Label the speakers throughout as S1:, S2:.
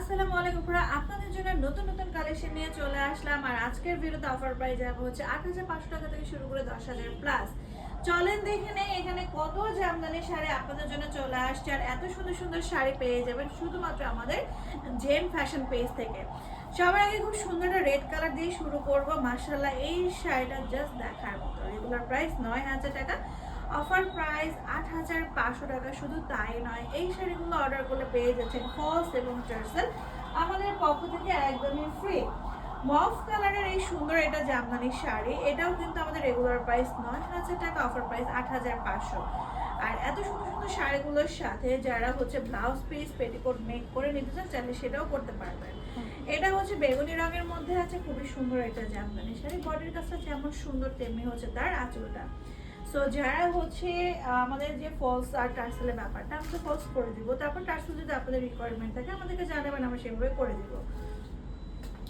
S1: আসসালামু আলাইকুম পুরা আপনাদের জন্য নতুন নতুন কালেকশন নিয়ে চলে আসলাম। আর আজকের ভিডিওতে অফার প্রাইস যাবো হচ্ছে ৮৫০০ টাকা থেকে শুরু করে ১০,০০০ প্লাস। চলেন দেখে নেই এখানে কত জামদানি শাড়ি আপনাদের জন্য চলে আসছে। আর এত সুন্দর সুন্দর শাড়ি পেয়ে যাবেন শুধুমাত্র আমাদের জেম ফ্যাশন পেজ থেকে। সবার আগে খুব সুন্দর একটা রেড কালার দিয়ে শুরু করবো। মাশাআল্লাহ, এই শাড়িটা জাস্ট দেখার মতো। রেগুলার প্রাইস ৯,০০০ টাকা, অফার প্রাইস ৮৫০০ টাকা। শুধু তাই নয়, এই শাড়িগুলো অর্ডার করলে পেয়ে যাচ্ছেন ফলস এবং টার্সেল আমাদের পক্ষ থেকে একদমই ফ্রি। মফ কালারের এই সুন্দর এটা জামদানি শাড়ি, এটাও কিন্তু আমাদের রেগুলার প্রাইস ৯,০০০ টাকা, অফার প্রাইস ৮৫০০। আর এত সুন্দর সুন্দর শাড়িগুলোর সাথে যারা হচ্ছে ব্লাউজ পিস পেটিকোট মেক করে নিতে চান চাইলে সেটাও করতে পারবেন। এটা হচ্ছে বেগুনি রঙের মধ্যে আছে, খুবই সুন্দর এটা জামদানি শাড়ি। বডির কাজটা যেমন সুন্দর তেমনি হচ্ছে তার আঁচলটা। সো যারা হচ্ছে আমাদের যে ফলস আর টার্সেলের ব্যাপারটা, আমরা তো ফলস করে দিব, তারপর টার্সেল যদি আপনাদের রিকোয়ারমেন্ট থাকে আমাদেরকে জানাবেন, আমরা সেভাবে করে দিব।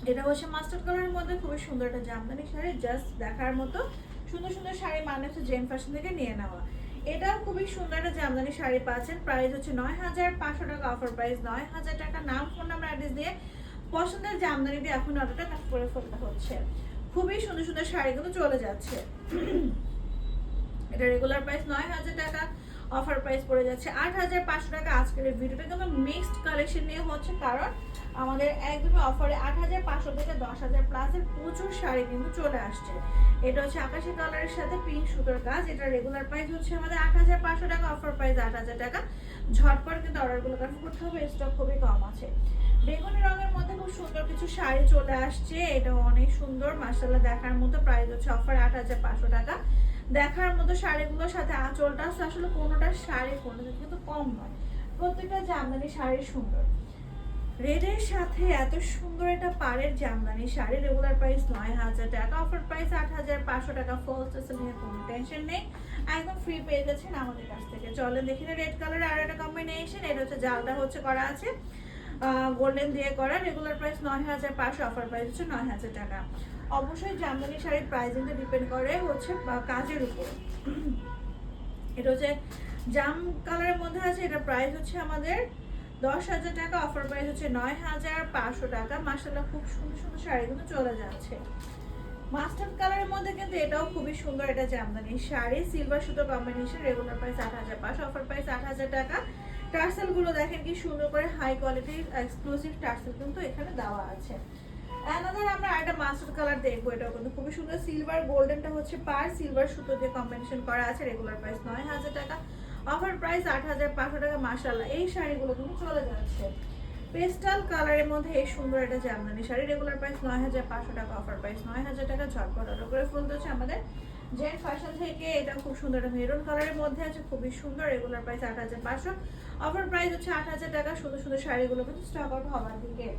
S1: এটা হচ্ছে মাস্টার্ড কালারের মধ্যে খুবই সুন্দর একটা জামদানি শাড়ি, জাস্ট দেখার মতো। সুন্দর সুন্দর শাড়ি মানে হচ্ছে জেম ফ্যাশন থেকে নিয়ে নেওয়া। এটাও খুবই সুন্দর একটা জামদানি শাড়ি পাচ্ছেন, প্রাইস হচ্ছে ৯,৫০০ টাকা, অফার প্রাইস ৯,০০০ টাকা। নাম, ফোন নাম্বার, অ্যাড্রেস দিয়ে পছন্দের জামদানিটি এখন অর্ডারটা করে ফেলতে হচ্ছে। খুবই সুন্দর সুন্দর শাড়িগুলো চলে যাচ্ছে। এটা রেগুলার প্রাইস ৯,০০০ টাকা, অফার প্রাইস পড়ে যাচ্ছে ৮৫০০ টাকা। আজকের এই ভিডিওটা কিন্তু মিক্সড কালেকশন নিয়ে হচ্ছে, কারণ আমাদের একদমই অফারে ৮৫০০ থেকে ১০,০০০ প্লাসের প্রচুর শাড়ি কিন্তু চলে আসছে। এটা হচ্ছে আকাশি কালারের সাথে পিঙ্ক সুতোর কাজ। এটা রেগুলার প্রাইস হচ্ছে আমাদের ৮৫০০ টাকা, অফার প্রাইস ৮,০০০ টাকা। ঝটপট কিন্তু অর্ডারগুলো কনফার্ম করতে হবে, স্টক খুবই কম আছে। বেগুনি রঙের মধ্যে খুব সুন্দর কিছু শাড়ি চলে আসছে, এটা অনেক সুন্দর মাশাআল্লাহ, দেখার মতো। প্রাইস হচ্ছে অফার ৮৫০০ টাকা। দেখার মতো শাড়িগুলোর সাথে আঁচলটা আসলে কোনোটা শাড়ি কোনোটা কিন্তু কম নয়, প্রত্যেকটা জামদানি শাড়ি সুন্দর। রেডের সাথে এত সুন্দর একটা পাড়ের জামদানি শাড়ি, রেগুলার প্রাইস ৯,০০০ টাকা, অফার প্রাইস ৮৫০০ টাকা। ফলস টেসেল নিয়ে কোনো টেনশন নেই, একদম ফ্রি পেয়ে যাচ্ছেন আমাদের কাছ থেকে। চলেন দেখি না রেড কালার আর একটা কম্বিনেশন। এটা হচ্ছে জালটা হচ্ছে করা আছে গোল্ডেন দিয়ে করা, রেগুলার প্রাইস ৯,৫০০, অফার প্রাইস হচ্ছে ৯,০০০ টাকা। অবশ্যই জামদানি শাড়ির প্রাইসিংটা ডিপেন্ড করে হচ্ছে কাজের উপর। এটা হচ্ছে জাম কালারের মধ্যে আছে, এটা প্রাইস হচ্ছে আমাদের ১০,০০০ টাকা, অফার প্রাইস হচ্ছে ৯,৫০০ টাকা। মাশাআল্লাহ, খুব সুন্দর সুন্দর শাড়িগুলো চলে যাচ্ছে। মাস্টার্ড কালারের মধ্যে কিন্তু এটাও খুবই সুন্দর, এটা জামদানি শাড়ি, সিলভার সুতো combination, regular price ৮৫০০, offer price ৮,০০০ টাকা। টার্সেল গুলো দেখেন কি সুন্দর করে, হাই কোয়ালিটির এক্সক্লুসিভ টার্সেল কিন্তু এখানে দেওয়া আছে। অ্যানাদার আমরা একটা মাস্টার্ড কালার দেখবো, এটাও কিন্তু খুবই সুন্দর। সিলভার গোল্ডেনটা হচ্ছে পার সিলভার সুতো দিয়ে কম্বিনেশন করা আছে, রেগুলার প্রাইস ৯,০০০ টাকা, অফার প্রাইস ৮৫০০ টাকা। মাশাআল্লাহ, এই শাড়িগুলো কিন্তু চলে যাচ্ছে। পেস্টাল কালারের মধ্যে এই সুন্দর একটা জামদানি শাড়ি, রেগুলার প্রাইস ৯,৫০০ টাকা, অফার প্রাইস ৯,০০০ টাকা। ঝটপট অর্ডার করে ফেলতে হচ্ছে আমাদের জেন ফ্যাশন থেকে। এটা খুব সুন্দর একটা মেরুন কালারের মধ্যে আছে, খুবই সুন্দর, রেগুলার প্রাইস ৮৫০০, অফার প্রাইস হচ্ছে ৮,০০০ টাকা। সুন্দর সুন্দর শাড়িগুলো কিন্তু স্টক আউট হবার দিকে।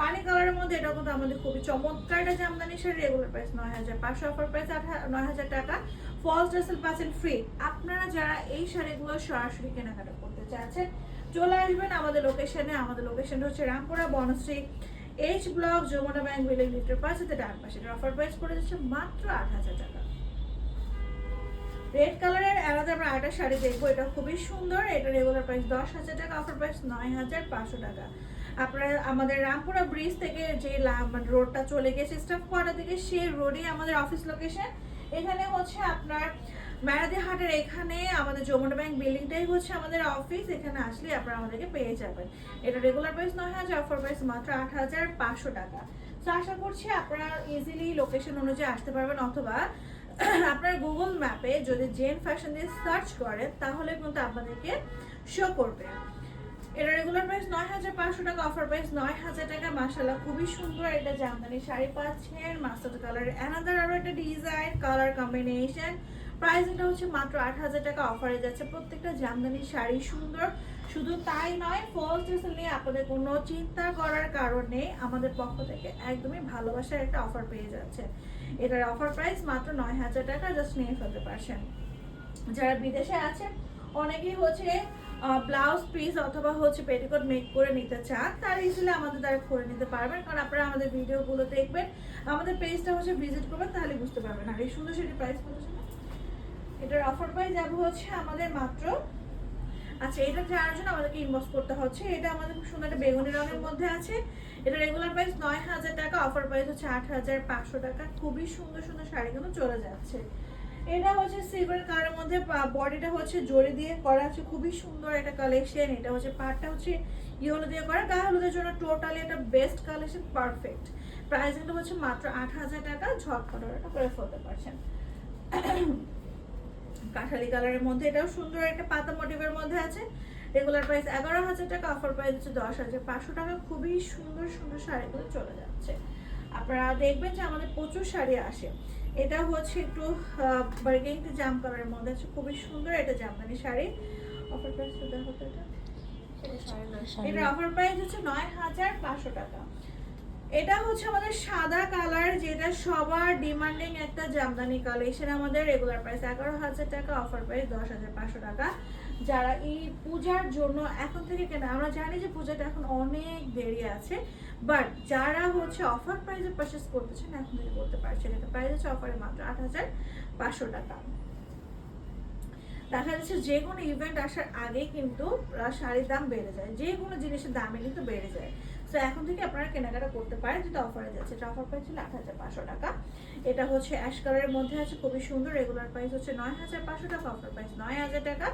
S1: পানি কালারের মধ্যে এটাও কিন্তু আমাদের খুবই চমৎকার একটা Jamdani sari, regular price ৯,৫০০, offer price ৯,০০০ টাকা। ফলস টার্সেল পাচ্ছেন ফ্রি। আপনারা যারা এই শাড়িগুলো সরাসরি কেনাকাটা করতে চাচ্ছেন চলে আসবেন আমাদের লোকেশনে। আমাদের লোকেশনটা হচ্ছে Rampura Banasree H block, Jamuna bank building লিটার পাশে ডান পাশে। অফার প্রাইস পড়ে যাচ্ছে মাত্র ৮,০০০ টাকা। রেড কালারের আলাদা আমরা আরেকটা শাড়ি দেখবো, এটা খুবই সুন্দর। এটা রেগুলার প্রাইস ১০,০০০ টাকা, অফার প্রাইস ৯,৫০০ টাকা। আপনারা আমাদের রামপুরা ব্রিজ থেকে যে রোডটা চলে গেছে স্টাফ কোয়ার্টার থেকে, সেই রোডই আমাদের অফিস লোকেশন। এখানে হচ্ছে আপনার মেরাদি হাটের এখানে আমাদের যমুনা ব্যাংক বিল্ডিংটাই হচ্ছে আমাদের অফিস। এখানে আসলে আপনারা আমাদেরকে পেয়ে যাবেন। এটা রেগুলার প্রাইস ৯,০০০, অফার প্রাইস মাত্র ৮,৫০০ টাকা। তো আশা করছি আপনারা ইজিলি লোকেশন অনুযায়ী আসতে পারবেন, অথবা আপনার গুগল ম্যাপে যদি জেন ফ্যাশন দিয়ে সার্চ করেন তাহলে কিন্তু আপনাদেরকে শো করবে। এটা রেগুলার প্রাইস ৯,৫০০ টাকা, অফার প্রাইস ৯,০০০ টাকা। মাশাআল্লাহ, খুবই সুন্দর এটা জামদানি শাড়ি পাচ্ছেন মাস্টার্ড কালার। অ্যানাদার আরো একটা ডিজাইন কালার কম্বিনেশন, প্রাইস এটা হচ্ছে মাত্র ৮,০০০ টাকা, অফারে যাচ্ছে। প্রত্যেকটা জামদানি শাড়ি সুন্দর। শুধু তাই নয়, ফলস টার্সেল নিয়ে আপনাদের কোনো চিন্তা করার কারণে আমাদের পক্ষ থেকে একদমই ভালোবাসার একটা অফার পেয়ে যাচ্ছে। এটার অফার প্রাইস মাত্র ৯,০০০ টাকা, জাস্ট নিয়ে ফেলতে পারছেন। যারা বিদেশে আছেন অনেকেই হচ্ছে ব্লাউজ পিস অথবা হচ্ছে পেটিকোট মেক করে নিতে চান, তারা ইজিলি আমাদের দ্বারা করে নিতে পারবেন, কারণ আপনারা আমাদের ভিডিওগুলো দেখবেন, আমাদের পেজটা হচ্ছে ভিজিট করবেন, তাহলে বুঝতে পারবেন। আর এই সুন্দর সেটি প্রাইস বলেছেন, এটার অফার প্রাইস যাবো হচ্ছে আমাদের মাত্র আচ্ছা, এটা জানার জন্য আমাদেরকে ইনবক্স করতে হচ্ছে। এটা আমাদের খুব সুন্দর একটা বেগুনি রঙের মধ্যে আছে। এটা রেগুলার প্রাইস 9000 টাকা, অফার প্রাইস হচ্ছে 8500 টাকা। খুবই সুন্দর সুন্দর শাড়ি কিন্তু চলে যাচ্ছে। এটা হচ্ছে সিলভার কালারের মধ্যে, বডিটা হচ্ছে জরি দিয়ে করা আছে, খুবই সুন্দর একটা কালেকশন। এটা হচ্ছে পাড়টা হচ্ছে ইয়েলো দিয়ে করা, গায়ে হলুদের জন্য টোটালি একটা বেস্ট কালেকশন, পারফেক্ট। প্রাইসিংটা হচ্ছে মাত্র 8000 টাকা, ঝটপট অর্ডার করে ফেলতে পারছেন। কাঠালি কালারের মধ্যে এটাও সুন্দর একটা পাতা মোটিভের মধ্যে আছে। রেগুলার প্রাইস 11000 টাকা, অফার প্রাইস হচ্ছে 10500 টাকা। খুবই সুন্দর সুন্দর শাড়িগুলো চলে যাচ্ছে। আপনারা দেখবেন যে আমাদের প্রচুর শাড়ি আসে। এটা হচ্ছে একটু বার্গেন্ডি জাম কালারের মধ্যে আছে, খুবই সুন্দর এটা জামদানি শাড়ি। অফার প্রাইস দেখো তো, এটা অফার প্রাইস হচ্ছে 9500 টাকা। এটা হচ্ছে আমাদের সাদা কালার, যেটা সবার ডিমান্ডিং একটা জামদানি কালেকশন। আমাদের রেগুলার প্রাইস 11000 টাকা, অফার প্রাইস 10500 টাকা। যারা এই পূজার জন্য এখন থেকে কেনা, আমরা জানি যে পূজাটা এখন অনেক দেরি আছে, বাট যারা হচ্ছে অফার প্রাইসে পারচেস করতেছেন এখন থেকে করতে পারছেন। এটা প্রাইস হচ্ছে অফারে মাত্র 8500 টাকা। দেখা যাচ্ছে যে কোনো ইভেন্ট আসার আগে কিন্তু শাড়ির দাম বেড়ে যায়, যে কোনো জিনিসের দামে কিন্তু বেড়ে যায়। সো এখন থেকে আপনারা কেনাকাটা করতে পারেন, যেটা অফারে যাচ্ছে। এটা অফার প্রাইস ছিল 8500 টাকা। এটা হচ্ছে অ্যাশ কালারের মধ্যে আছে, খুবই সুন্দর। রেগুলার প্রাইস হচ্ছে 9500 টাকা, অফার প্রাইস 9000 টাকা।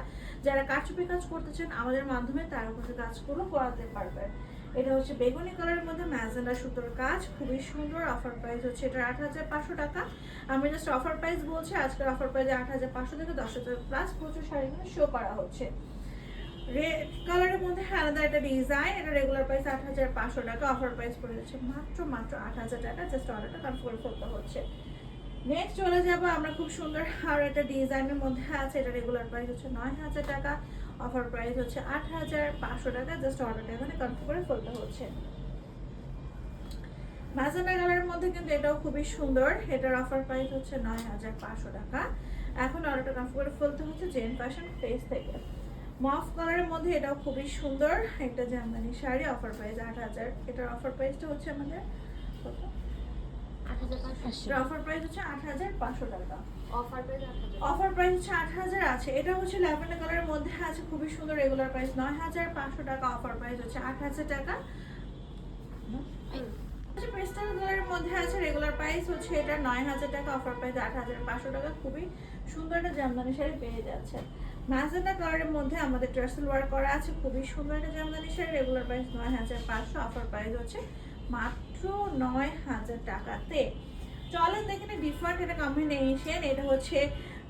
S1: যারা কারচুপি কাজ করতেছেন আমাদের মাধ্যমে তার উপরে কাজগুলো করাতে পারবেন। এটা হচ্ছে বেগুনি কালারের মধ্যে ম্যাজেন্ডা সুতোর কাজ, খুবই সুন্দর। অফার প্রাইস হচ্ছে এটা 8500 টাকা। আমি জাস্ট অফার প্রাইস বলছি, আজকের অফার প্রাইসে 8500 থেকে 10000 প্লাস প্রচুর শাড়িগুলো শো করা হচ্ছে। রেড কালারের মধ্যে আলাদা একটা ডিজাইন, এটা রেগুলার প্রাইস 8500 টাকা, অফার প্রাইস পড়ে যাচ্ছে মাত্র 8000 টাকা। জাস্ট অর্ডারটা কনফার্ম করতে হচ্ছে। নেক্সট চলে যাবো আমরা খুব সুন্দর আর একটা ডিজাইনের মধ্যে আছে। এটা রেগুলার প্রাইস হচ্ছে 9000 টাকা, অফার প্রাইস হচ্ছে 8500 টাকা। জাস্ট অর্ডারটা এখানে কনফার্ম করে ফেলতে হচ্ছে। ম্যাজেন্ডা কালারের মধ্যে কিন্তু এটাও খুবই সুন্দর। এটার অফার প্রাইস হচ্ছে 9500 টাকা। এখন অর্ডারটা কনফার্ম করে ফেলতে হচ্ছে জেন ফ্যাশন পেজ থেকে। মফ কালারের মধ্যে এটাও খুবই সুন্দর একটা জামদানি শাড়ি, অফার প্রাইস 8000। এটার অফার প্রাইসটা হচ্ছে আমাদের কত? 8500। অফার প্রাইস হচ্ছে 8500 টাকা। অফার প্রাইস হচ্ছে 8000 আছে। এটা হচ্ছে ল্যাভেন্ডার কালারের মধ্যে আছে, খুবই সুন্দর। রেগুলার প্রাইস 9500 টাকা, অফার প্রাইস হচ্ছে 8000 টাকা। পেস্টাল কালারের মধ্যে আছে, রেগুলার প্রাইস হচ্ছে এটা 9000 টাকা, অফার প্রাইস 8500 টাকা। খুবই সুন্দর একটা জামদানি শাড়ি পেয়ে যাচ্ছে। ম্যাজেন্ডা কালারের মধ্যে আমাদের টার্সেল ওয়ার্ক করা আছে, খুবই সুন্দর একটা Jamdani sari. Regular price 9500, offer price হচ্ছে মাত্র 9000 টাকাতে। চলেন দেখেন ডিফারেন্ট একটা কম্বিনেশন। এটা হচ্ছে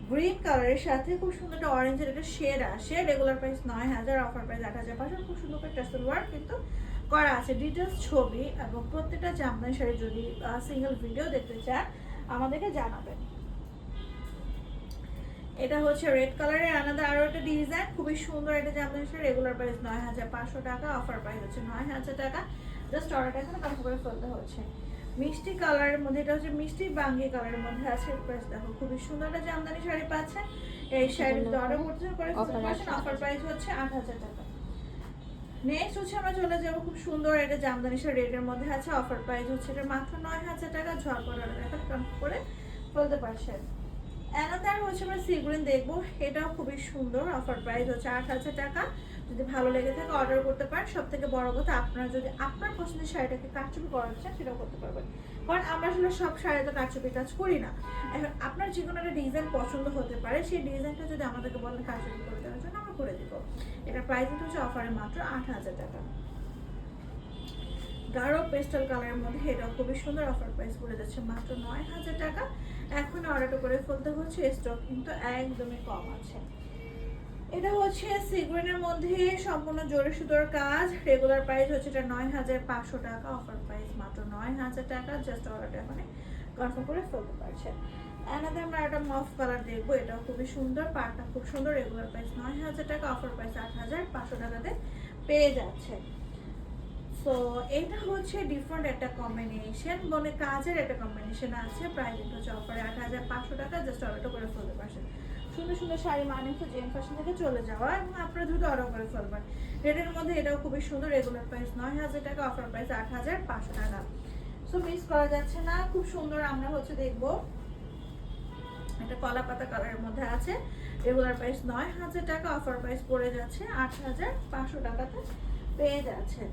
S1: গ্রিন কালারের সাথে খুব সুন্দর একটা অরেঞ্জের একটা শেড আসে। Regular price 9000, offer price 8500। খুব সুন্দর করে টার্সেল ওয়ার্ক কিন্তু করা আছে। ডিটেলস ছবি এবং প্রত্যেকটা জামদানি শাড়ি যদি সিঙ্গেল ভিডিও দেখতে চান আমাদেরকে জানাবেন। এটা হচ্ছে রেড কালারের আলাদা আরো একটা ডিজাইন, খুবই সুন্দর একটা জামদানি শাড়ি। রেগুলার প্রাইস 9500 টাকা, অফার প্রাইস হচ্ছে 9000 টাকা। জাস্ট অর্ডারটা এখানে কনফার্ম করে ফেলতে হচ্ছে। মিষ্টি কালারের মধ্যে, এটা হচ্ছে মিষ্টি বাঙ্গি কালারের মধ্যে আছে। প্রাইস দেখো, খুবই সুন্দর একটা জামদানি শাড়ি পাচ্ছেন। এই শাড়ি অর্ডার করতে করে অফার প্রাইস হচ্ছে 8000 টাকা। নেক্সট হচ্ছে আমরা চলে যাবো খুব সুন্দর একটা জামদানি শাড়ি রেডের মধ্যে আছে, অফার প্রাইস হচ্ছে এটা মাত্র 9000 টাকা। ঝড় অর্ডার এখন কনফার্ম করে ফেলতে পারছেন। অ্যানাদার হচ্ছে আমরা সি গ্রিন দেখবো, এটাও খুবই সুন্দর। অফার প্রাইস হচ্ছে 8000 টাকা। যদি ভালো লেগে থাকে অর্ডার করতে পারেন। সব থেকে বড় কথা, আপনারা যদি আপনার পছন্দের শাড়িটাকে কারচুপি করাতে চান সেটাও করতে পারবেন, কারণ আমরা আসলে সব শাড়িতে কারচুপি কাজ করি না। এখন আপনার যে কোনো একটা ডিজাইন পছন্দ হতে পারে, সেই ডিজাইনটা যদি আমাদেরকে বলেন কারচুপি করে দেওয়ার জন্য আমরা করে দিব। এটা প্রাইস হচ্ছে অফারে মাত্র 8000 টাকা। গাঢ় পেস্টাল কালারের মধ্যে এটাও খুবই সুন্দর, অফার প্রাইস পড়ে যাচ্ছে মাত্র 9000 টাকা। এখন অর্ডারটা করে ফেলতে হচ্ছে, স্টক কিন্তু একদমই কম আছে। এটা হচ্ছে সিগ্রিনের মধ্যে সম্পূর্ণ জরি সুতোর কাজ। রেগুলার প্রাইস হচ্ছে এটা 9500 টাকা, অফার প্রাইস মাত্র 9000 টাকা। জাস্ট অর্ডারটা মানে কনফার্ম করে ফেলতে পারছেন। এনাদের আমরা একটা মফ কালার দেখবো, এটাও খুবই সুন্দর, পাড়টা খুব সুন্দর। রেগুলার প্রাইস 9000 টাকা, অফার প্রাইস 8500 টাকাতে পেয়ে যাচ্ছে। সো এটা হচ্ছে ডিফারেন্ট একটা কম্বিনেশন, মানে কাজের একটা কম্বিনেশন আছে। প্রাইস হচ্ছে অফারে 8500 টাকা। জাস্ট অর্ডারটা করে ফেলতে পারছেন। সুন্দর সুন্দর শাড়ি মানে হচ্ছে জেন ফ্যাশন থেকে চলে যাওয়া এবং আপনারা দ্রুত অর্ডার করে ফেলবেন। রেটের মধ্যে এটাও খুবই সুন্দর। রেগুলার প্রাইস 9000 টাকা, অফার প্রাইস 8500 টাকা। সো মিস করা যাচ্ছে না, খুব সুন্দর। আমরা হচ্ছে দেখবো এটা কলা পাতা কালারের মধ্যে আছে। রেগুলার প্রাইস 9,000 টাকা, অফার প্রাইস পড়ে যাচ্ছে 8,500 টাকাতে পেয়ে যাচ্ছে।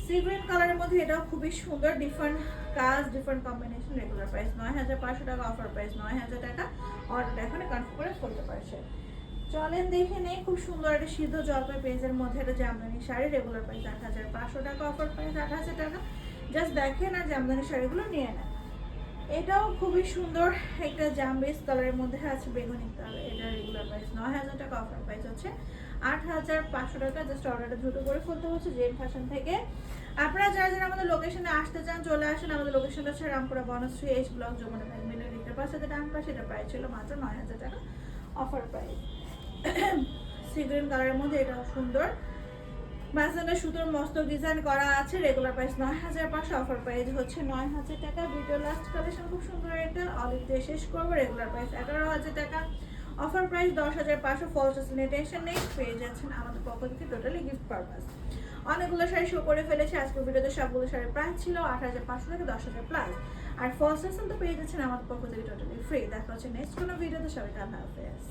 S1: সি গ্রিন কালারের মধ্যে এটাও খুবই সুন্দর, ডিফারেন্ট কাজ, ডিফারেন্ট কম্বিনেশন। রেগুলার প্রাইস 9,500 টাকা, অফার প্রাইস 9,000 টাকা। অর্ডারটা এখানে কনফার্ম করে ফেলতে পারছে। চলেন দেখে নেই, খুব সুন্দর একটা সিদ্ধ জলপাই পেজের মধ্যে একটা জামদানি শাড়ি। রেগুলার প্রাইস 8,500 টাকা, অফার প্রাইস 8,000 টাকা। জাস্ট দেখেন আর জামদানি শাড়িগুলো নিয়ে নেন। এটাও খুবই সুন্দর একটা জাম বেস কালারের মধ্যে আছে, বেগুনি কালার। এটা রেগুলার প্রাইস 9,000 টাকা, অফার প্রাইস হচ্ছে 8,500 টাকা। জাস্ট অর্ডারটা দ্রুত করে ফেলতে হচ্ছে জেন ফ্যাশন থেকে। আপনারা যারা যারা আমাদের লোকেশনে আসতে চান চলে আসেন। আমাদের লোকেশনটা হচ্ছে Rampura Banasree H block, Jamuna bank মিলে দিতে পারছে। ডান পাশে এটা প্রাইস ছিল মাত্র 9,000 টাকা, অফার প্রাইস। সি গ্রিন কালারের মধ্যে এটাও সুন্দর, মাঝখানে সুতোর মস্তক ডিজাইন করা আছে। রেগুলার প্রাইস 9,500, অফার প্রাইস হচ্ছে 9,000 টাকা। ভিডিও লাস্ট কালেকশন খুব সুন্দর একটা অলিভ দিয়ে শেষ করবো। রেগুলার প্রাইস 11,000 টাকা, অফার প্রাইস 10,500। ফলস টেনশন নেই, পেয়ে যাচ্ছেন আমাদের পক্ষ থেকে টোটালি গিফট পারপাস। অনেকগুলো শাড়ি শো করে ফেলেছে আজকের ভিডিওতে। সবগুলো শাড়ির প্রাইস ছিল 8,500 থেকে 10,000 প্লাস। আর ফলস তো পেয়ে যাচ্ছেন আমাদের পক্ষ থেকে টোটালি ফ্রি। দেখা হচ্ছে নেক্সট কোনো ভিডিওতে। সবাইকে আল্লাহ হাফেজ।